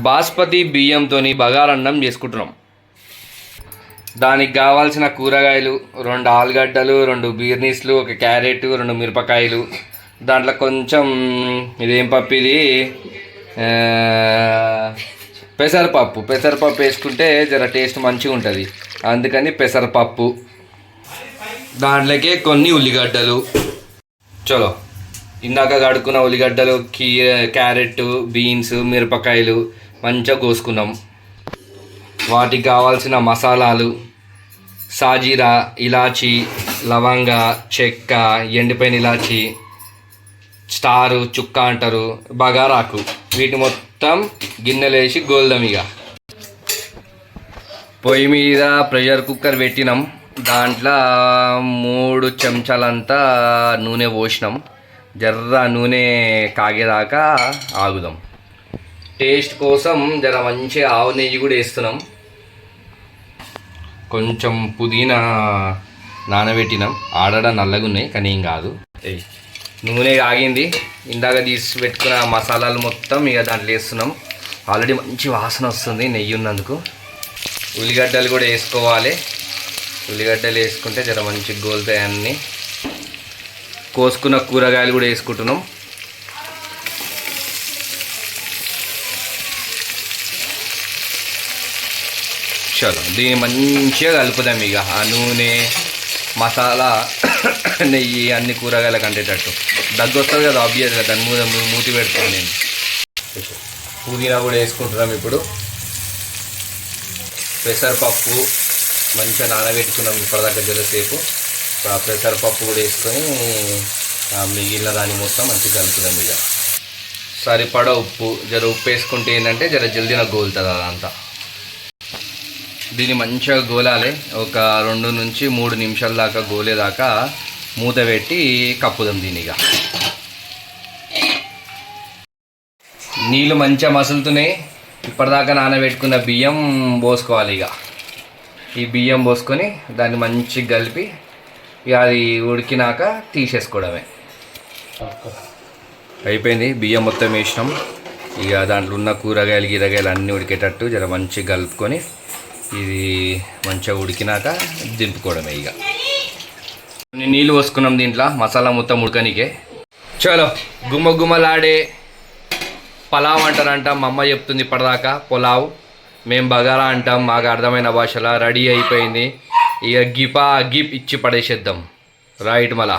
బాస్మతి బియ్యంతో బగారన్నం చేసుకుంటున్నాం. దానికి కావాల్సిన కూరగాయలు 2 ఆలుగడ్డలు, 2 బీర్నీస్లు, 1 క్యారెట్, 2 మిరపకాయలు. దాంట్లో కొంచెం ఇదేం పప్పు ఇది, పెసరపప్పు వేసుకుంటే జర టేస్ట్ మంచిగా ఉంటుంది, అందుకని పెసరపప్పు. దాంట్లోకి కొన్ని ఉల్లిగడ్డలు. చలో, ఇందాక కడుక్కున్న ఉల్లిగడ్డలు, క్యారెట్, బీన్స్, మిరపకాయలు మంచిగా కోసుకున్నాం. వాటికి కావాల్సిన మసాలాలు సాజీరా, ఇలాచి, లవంగ, చెక్క, ఎండిపోయిన ఇలాచి, స్టారు, చుక్క అంటారు, బగారాకు. వీటి మొత్తం గిన్నెలు వేసి గోల్దాం. ఇక పొయ్యి మీద ప్రెషర్ కుక్కర్ పెట్టినాం. దాంట్లో 3 చెంచాలంతా నూనె పోసినాం. జర్ర నూనె కాగేదాకా ఆగుదాం. టేస్ట్ కోసం జర మంచిగా ఆవు నెయ్యి కూడా వేస్తున్నాం. కొంచెం పుదీనా నానబెట్టినాం. ఆడడ నల్లగా ఉన్నాయి కానీ ఏం కాదు. నూనె ఆగింది. ఇందాక తీసి పెట్టుకున్న మసాలాలు మొత్తం ఇక దాంట్లో వేస్తున్నాం. ఆల్రెడీ మంచి వాసన వస్తుంది నెయ్యి ఉన్నందుకు. ఉల్లిగడ్డలు కూడా వేసుకోవాలి. ఉల్లిగడ్డలు వేసుకుంటే జర మంచిగా గోలుతాయి అన్నీ. కోసుకున్న కూరగాయలు కూడా వేసుకుంటున్నాం. చలో, దీన్ని మంచిగా కలుపుదాం. ఇక ఆ నూనె, మసాలా, నెయ్యి అన్ని కూరగాయలు కంటేటట్టు. దగ్గు వస్తుంది కదా ఆబ్వియస్గా, దాని మీద మూతి పెడతాను నేను. పుదీనా కూడా వేసుకుంటున్నాం. ఇప్పుడు పెసరపప్పు మంచిగా నానబెట్టుకున్నాం ఇప్పటిదాకా జలసేపు. ఆ పెసరపప్పు కూడా వేసుకొని మిగిలిన దాన్ని మొత్తం మంచిగా కలుపుదాం. ఇక సరిపడా ఉప్పు, జర ఉప్పు వేసుకుంటే ఏంటంటే జర జల్దీన గోలుతుంది అదంతా. దీన్ని మంచిగా గోలాలి. ఒక 2 నుంచి 3 నిమిషాల దాకా గోలేదాకా మూత పెట్టి కప్పుదాం దీన్ని. ఇక నీళ్ళు మంచిగా మసులుతున్నాయి. ఇప్పటిదాకా నానబెట్టుకున్న బియ్యం పోసుకోవాలి. ఇక ఈ బియ్యం పోసుకొని దాన్ని మంచిగా కలిపి ఇక అది ఉడికినాక తీసేసుకోవడమే. అయిపోయింది. బియ్యం మొత్తం వేసినాం. ఇక దాంట్లో ఉన్న కూరగాయలు అన్నీ ఉడికేటట్టు జర మంచిగా కలుపుకొని ఇది మంచిగా ఉడికినాక దింపుకోవడమే. ఇక నీళ్ళు పోసుకున్నాం దీంట్లో మసాలా మొత్తం ఉడకనికే. చలో, గుమ్మలాడే పలావ్ అంటారంట. మా అమ్మ చెప్తుంది ఇప్పటిదాకా పులావ్, మేము బగారా అంటాం మాకు అర్థమైన భాషలో. రెడీ అయిపోయింది. ఇక గిప్ ఇచ్చి పడేసేద్దాం. రైట్ మళ్ళా.